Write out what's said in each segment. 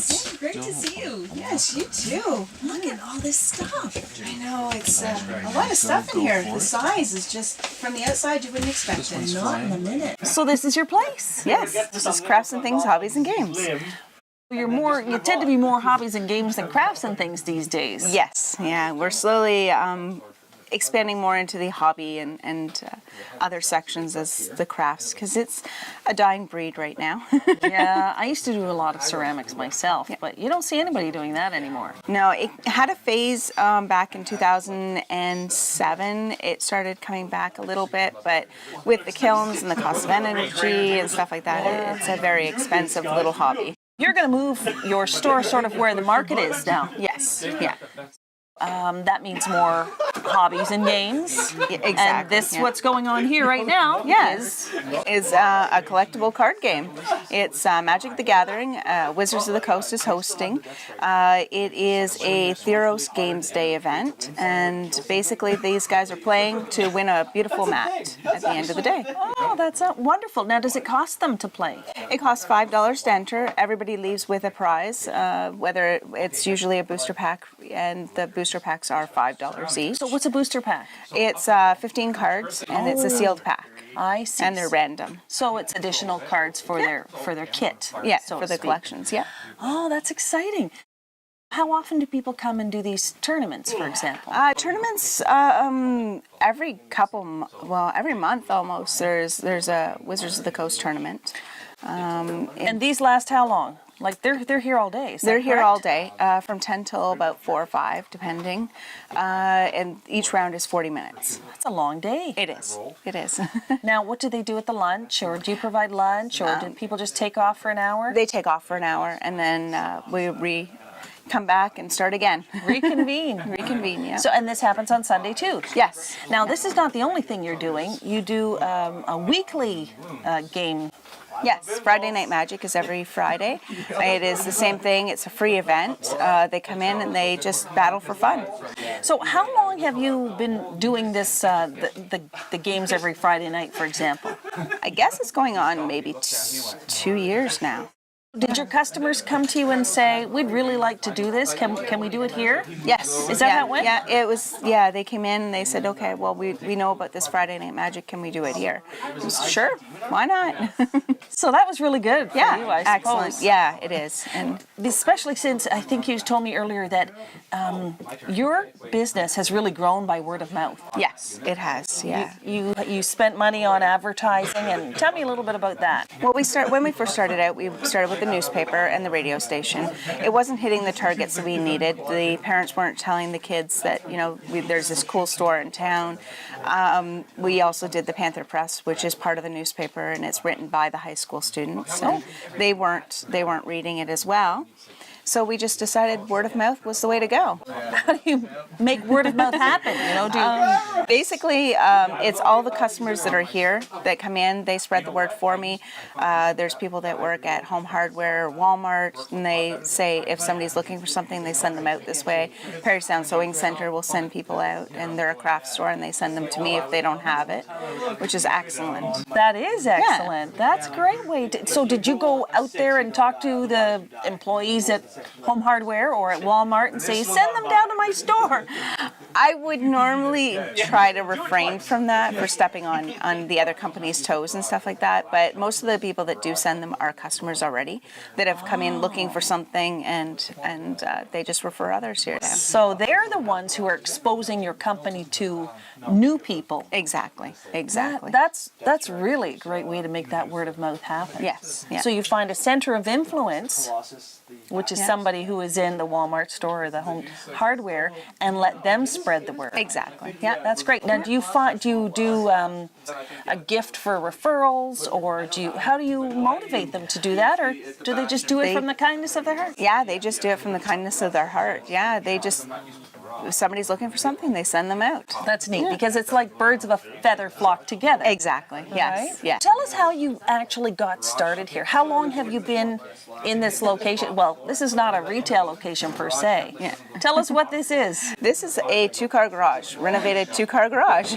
Hey, great to see you. Yes, you too. Look at all this stuff. I know, it's a lot of stuff in here. The size is just, from the outside, you wouldn't expect it. Not in a minute. So this is your place? Yes, this is Crafts and Things, Hobbies and Games. You tend to be more hobbies and games than crafts and things these days. Yes, yeah, we're slowly expanding more into the hobby and other sections as the crafts, because it's a dying breed right now. Yeah, I used to do a lot of ceramics myself, but you don't see anybody doing that anymore. No, it had a phase back in 2007. It started coming back a little bit, but with the kilns and the cost of energy and stuff like that, it's a very expensive little hobby. You're going to move your store sort of where the market is now. Yes, yeah. That means more hobbies and games. Yeah, exactly. And this, what's going on here right now, is a collectible card game. It's Magic the Gathering. Wizards of the Coast is hosting. It is a Theros Games Day event, and basically these guys are playing to win a beautiful mat at the end of the day. Oh, that's wonderful. Now, does it cost them to play? It costs $5 to enter. Everybody leaves with a prize, whether it's usually a booster pack, and the booster packs are $5 each. So what's a booster pack? It's 15 cards, and it's a sealed pack. I see. And they're random. So it's additional cards for their kit. Yeah, so for the collections, yeah. Oh, that's exciting. How often do people come and do these tournaments, for example? Tournaments every month almost. There's a Wizards of the Coast tournament. And these last how long? Like they're here all day. They're here all day, from 10 till about 4 or 5, depending. And each round is 40 minutes. That's a long day. It is. It is. Now, what do they do at the lunch, or do you provide lunch, or do people just take off for an hour? They take off for an hour, and then we come back and start again. Reconvene. Reconvene, yeah. So, and this happens on Sunday too? Yes. Now, this is not the only thing you're doing. You do a weekly game. Yes, Friday Night Magic is every Friday. It is the same thing. It's a free event. They come in and they just battle for fun. So how long have you been doing this, the games every Friday night, for example? I guess it's going on maybe 2 years now. Did your customers come to you and say, we'd really like to do this, can we do it here? Yes. Is that how it went? Yeah, it was, yeah, they came in and they said, okay, well, we know about this Friday Night Magic, can we do it here? I was, sure, why not? So that was really good for you, I suppose. Excellent. Yeah, it is. And especially since I think you told me earlier that your business has really grown by word of mouth. Yes, it has, yeah. You spent money on advertising, and tell me a little bit about that. Well, when we first started out, we started with the newspaper and the radio station. It wasn't hitting the targets that we needed. The parents weren't telling the kids that, there's this cool store in town. We also did the Panther Press, which is part of the newspaper, and it's written by the high school students. And they weren't reading it as well. So we just decided word of mouth was the way to go. How do you make word of mouth happen? Basically, it's all the customers that are here that come in. They spread the word for me. There's people that work at Home Hardware, Walmart, and they say if somebody's looking for something, they send them out this way. Perry Sound Sewing Center will send people out, and they're a craft store, and they send them to me if they don't have it, which is excellent. That is excellent. Yeah. That's a great way. So did you go out there and talk to the employees at Home Hardware or at Walmart and say, send them down to my store? I would normally try to refrain from that, for stepping on the other company's toes and stuff like that, but most of the people that do send them are customers already that have come in looking for something, and they just refer others here. So they're the ones who are exposing your company to new people. Exactly. That's really a great way to make that word of mouth happen. Yes. Yeah. So you find a center of influence, which is somebody who is in the Walmart store or the Home Hardware, and let them spread the word. Exactly. Yeah, that's great. Now, do you do a gift for referrals, or how do you motivate them to do that, or do they just do it from the kindness of their heart? Yeah, they just do it from the kindness of their heart. Yeah, if somebody's looking for something, they send them out. That's neat, because it's like birds of a feather flock together. Exactly. Yes. Right? Yeah. Tell us how you actually got started here. How long have you been in this location? Well, this is not a retail location per se. Yeah. Tell us what this is. This is a 2-car garage, renovated 2-car garage.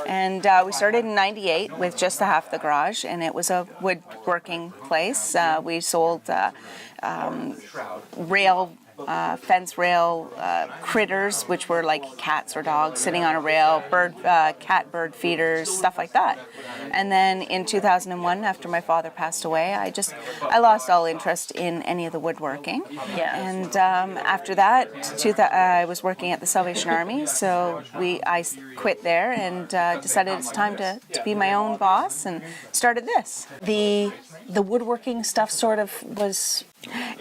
And we started in '98 with just the half of the garage, and it was a woodworking place. We sold fence rail critters, which were like cats or dogs sitting on a rail, cat bird feeders, stuff like that. And then in 2001, after my father passed away, I lost all interest in any of the woodworking. Yeah. And after that, I was working at the Salvation Army, so I quit there and decided it's time to be my own boss and started this. The woodworking stuff sort of was...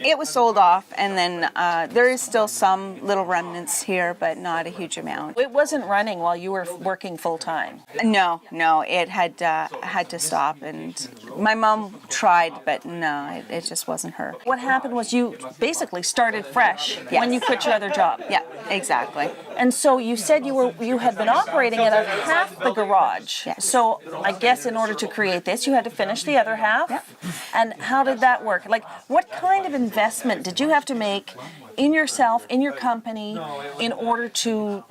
It was sold off, and then there is still some little remnants here, but not a huge amount. It wasn't running while you were working full-time? No, it had to stop, and my mom tried, but no, it just wasn't her. What happened was you basically started fresh Yes. when you quit your other job. Yeah, exactly. And so you said you had been operating at a half the garage. Yes. So I guess in order to create this, you had to finish the other half. Yep. And how did that work? Like, what kind of investment did you have to make in yourself, in your company, in order to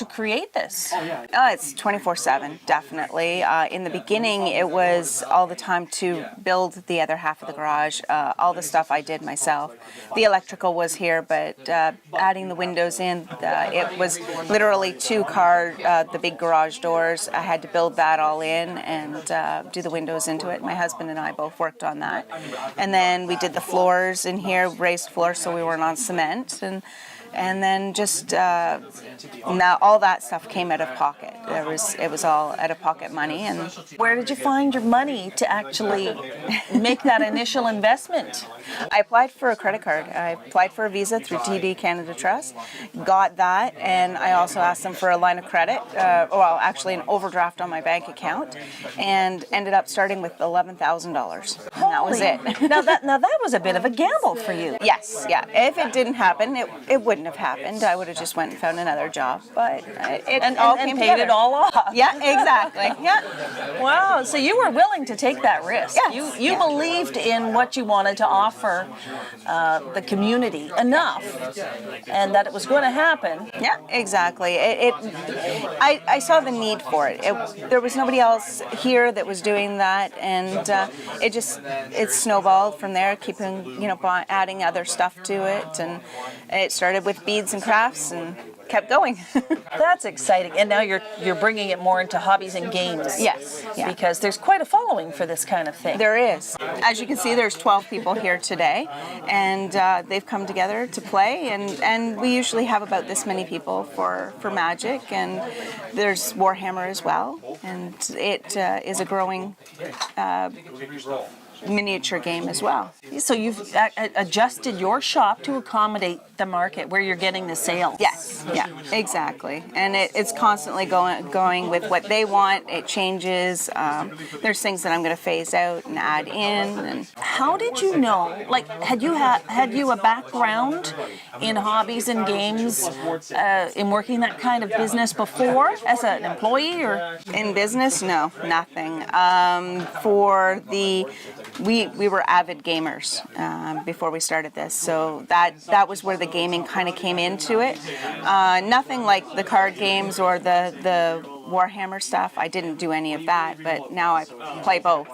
create this? It's 24/7, definitely. In the beginning, it was all the time to build the other half of the garage. All the stuff I did myself. The electrical was here, but adding the windows in, it was literally the big garage doors. I had to build that all in and do the windows into it. My husband and I both worked on that. And then we did the floors in here, raised floors so we weren't on cement. And then just now all that stuff came out of pocket. It was all out of pocket money. And Where did you find your money to actually make that initial investment? I applied for a credit card. I applied for a Visa through TD Canada Trust, got that, and I also asked them for a line of credit, actually an overdraft on my bank account, and ended up starting with $11,000. And that was it. Now that was a bit of a gamble for you. Yes, yeah. If it didn't happen, it wouldn't have happened. I would have just went and found another job, but it all came paid together. it all off. Yeah, exactly. Yeah. Wow, so you were willing to take that risk. Yes. You believed in what you wanted to offer the community enough, and that it was going to happen. Yeah, exactly. I saw the need for it. There was nobody else here that was doing that, and it snowballed from there, adding other stuff to it, and it started with beads and crafts and kept going. That's exciting. And now you're bringing it more into hobbies and games. Yes. Yeah. Because there's quite a following for this kind of thing. There is. As you can see, there's 12 people here today, and they've come together to play, and we usually have about this many people for Magic, and there's Warhammer as well, and it is a growing miniature game as well. So you've adjusted your shop to accommodate the market where you're getting the sales. Yes, yeah, exactly. And it's constantly going with what they want. It changes. There's things that I'm going to phase out and add in. And how did you know? Like, had you a background in hobbies and games, in working that kind of business before as an employee or in business? No, nothing. We were avid gamers before we started this, so that was where the gaming kind of came into it. Nothing like the card games or the Warhammer stuff. I didn't do any of that, but now I play both.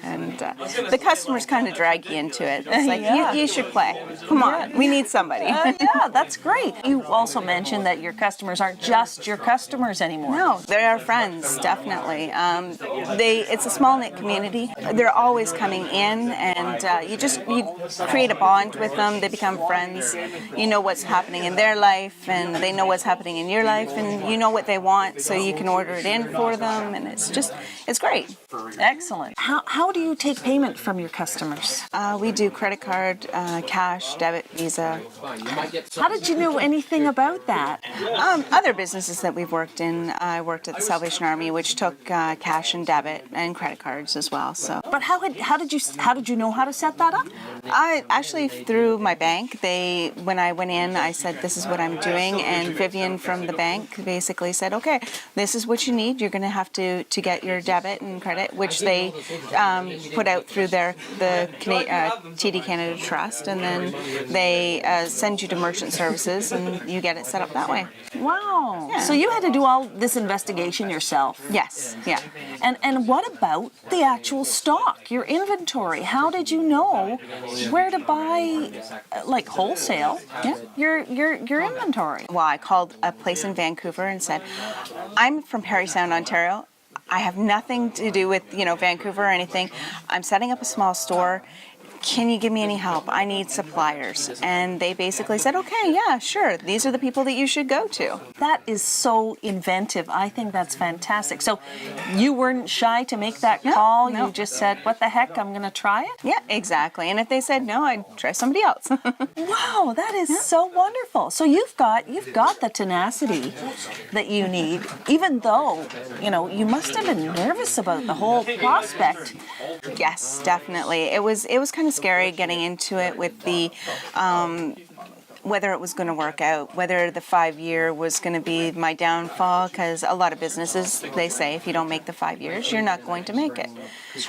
And the customers kind of drag you into it. It's like, you should play. Come on, we need somebody. Yeah, that's great. You also mentioned that your customers aren't just your customers anymore. No, they're our friends, definitely. It's a small-knit community. They're always coming in, and you create a bond with them. They become friends. You know what's happening in their life, and they know what's happening in your life, and you know what they want, so you can order it in for them, and it's great. Excellent. How do you take payment from your customers? We do credit card, cash, debit, Visa. How did you know anything about that? Other businesses that we've worked in. I worked at the Salvation Army, which took cash and debit and credit cards as well. So. But how did you know how to set that up? Actually through my bank. When I went in, I said, this is what I'm doing, and Vivian from the bank basically said, okay, this is what you need. You're going to have to get your debit and credit, which they put out through the TD Canada Trust, and then they send you to merchant services, and you get it set up that way. Wow. Yeah. So you had to do all this investigation yourself. Yes, yeah. And what about the actual stock, your inventory? How did you know where to buy, like wholesale, your inventory? Well, I called a place in Vancouver and said, I'm from Parry Sound, Ontario. I have nothing to do with, Vancouver or anything. I'm setting up a small store. Can you give me any help? I need suppliers. And they basically said, okay, yeah, sure. These are the people that you should go to. That is so inventive. I think that's fantastic. So you weren't shy to make that call? No. You just said, what the heck, I'm going to try it? Yeah, exactly. And if they said no, I'd try somebody else. Wow, that is so wonderful. So you've got the tenacity that you need, even though, you must have been nervous about the whole prospect. Yes, definitely. It was kind of scary getting into it with the whether it was going to work out, whether the 5-year was going to be my downfall, because a lot of businesses, they say if you don't make the 5 years, you're not going to make it.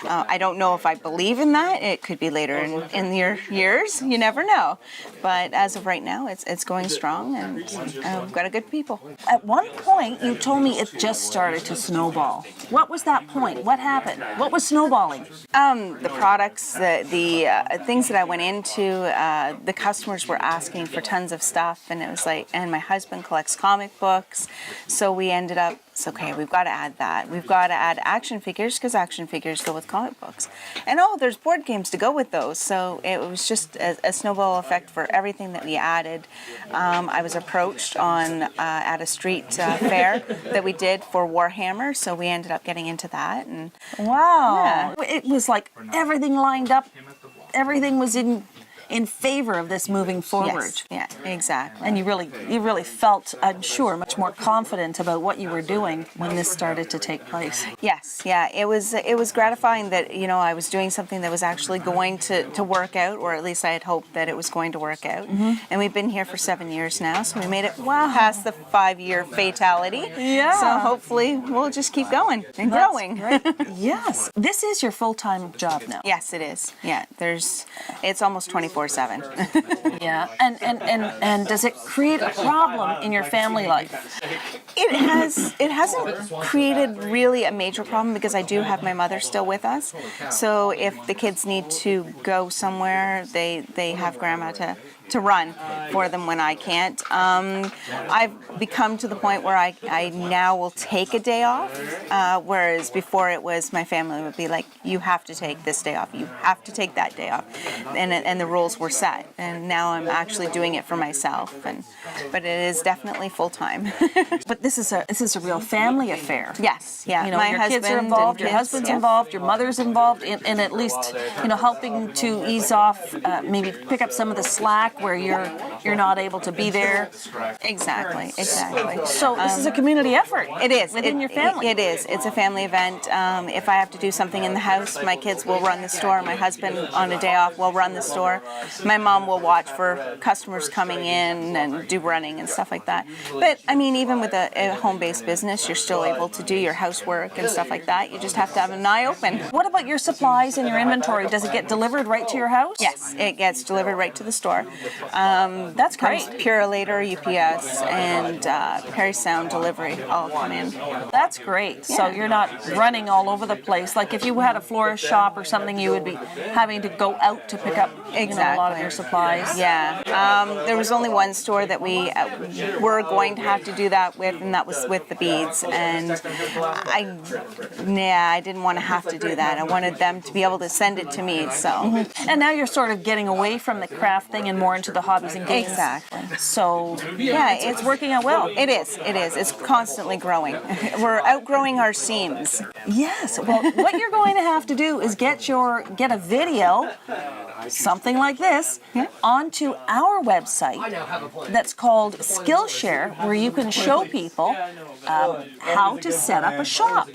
I don't know if I believe in that. It could be later in your years. You never know. But as of right now, it's going strong, and we've got a good people. At one point, you told me it just started to snowball. What was that point? What happened? What was snowballing? The products, the things that I went into, the customers were asking for tons of stuff, and it was like, and my husband collects comic books, so we ended up, it's okay, we've got to add that. We've got to add action figures, because action figures go with comic books. And there's board games to go with those, so it was just a snowball effect for everything that we added. I was approached at a street fair that we did for Warhammer, so we ended up getting into that. And wow. Yeah. It was like everything lined up, everything was in favor of this moving forward. Yes, yeah, exactly. And you really felt, I'm sure, much more confident about what you were doing when this started to take place. Yes, yeah, it was gratifying that I was doing something that was actually going to work out, or at least I had hoped that it was going to work out. Mm-hmm. And we've been here for 7 years now, so we made it past the 5-year fatality. Yeah. So hopefully we'll just keep going and growing. Right. Yes. This is your full-time job now. Yes, it is. Yeah, it's almost 24/7. Yeah. And does it create a problem in your family life? It hasn't created really a major problem, because I do have my mother still with us. So if the kids need to go somewhere, they have grandma to run for them when I can't. I've become to the point where I now will take a day off, whereas before it was my family would be like, you have to take this day off, you have to take that day off, and the rules were set. And now I'm actually doing it for myself, but it is definitely full time. But this is a real family affair. Yes, yeah. My your kids are involved, your husband's involved, your mother's involved, in at least helping to ease off, maybe pick up some of the slack where you're not able to be there. Exactly. So this is a community effort. It is within your family. It is. It's a family event. If I have to do something in the house, my kids will run the store. My husband, on a day off, will run the store. My mom will watch for customers coming in and do running and stuff like that. But I mean, even with a home-based business, you're still able to do your housework and stuff like that. You just have to have an eye open. What about your supplies and your inventory? Does it get delivered right to your house? Yes, it gets delivered right to the store. That's great. Purolator, UPS, and Parry Sound delivery all come in. That's great. Yeah. So you're not running all over the place. Like if you had a florist shop or something, you would be having to go out to pick up a lot of your supplies. Yeah. There was only one store that we were going to have to do that with, and that was with the beads. And I didn't want to have to do that. I wanted them to be able to send it to me. So. Mm-hmm. And now you're sort of getting away from the craft thing and more into the hobbies and games. Exactly. So yeah, it's working out well. It is. It's constantly growing. We're outgrowing our seams. Yes. Well, what you're going to have to do is get a video, something like this, onto our website that's called Skillshare, where you can show people how to set up a shop.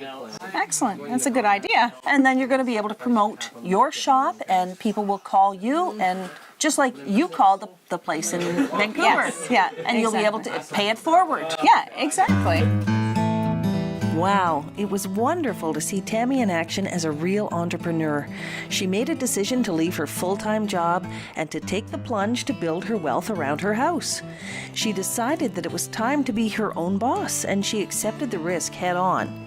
Excellent. That's a good idea. And then you're going to be able to promote your shop, and people will call you, and just like you called the place in Vancouver. Yes, yeah. And you'll be able to pay it forward. Yeah, exactly. Wow, it was wonderful to see Tammy in action as a real entrepreneur. She made a decision to leave her full-time job and to take the plunge to build her wealth around her house. She decided that it was time to be her own boss, and she accepted the risk head on.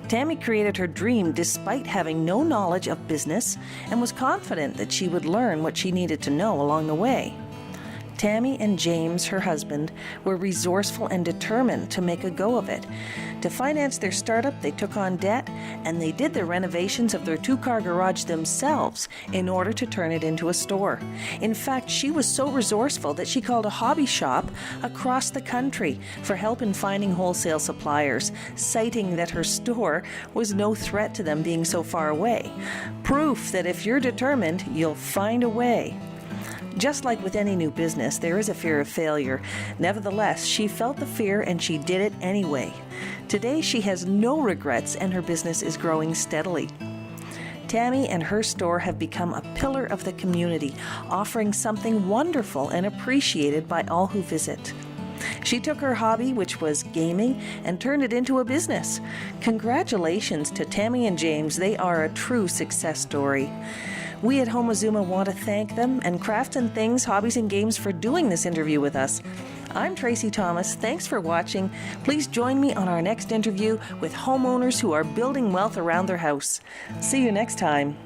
Tammy created her dream despite having no knowledge of business and was confident that she would learn what she needed to know along the way. Tammy and James, her husband, were resourceful and determined to make a go of it. To finance their startup, they took on debt, and they did the renovations of their 2-car garage themselves in order to turn it into a store. In fact, she was so resourceful that she called a hobby shop across the country for help in finding wholesale suppliers, citing that her store was no threat to them being so far away. Proof that if you're determined, you'll find a way. Just like with any new business, there is a fear of failure. Nevertheless, she felt the fear and she did it anyway. Today, she has no regrets and her business is growing steadily. Tammy and her store have become a pillar of the community, offering something wonderful and appreciated by all who visit. She took her hobby, which was gaming, and turned it into a business. Congratulations to Tammy and James. They are a true success story. We at Homazooma want to thank them and Crafts and Things, Hobbies and Games for doing this interview with us. I'm Tracy Thomas. Thanks for watching. Please join me on our next interview with homeowners who are building wealth around their house. See you next time.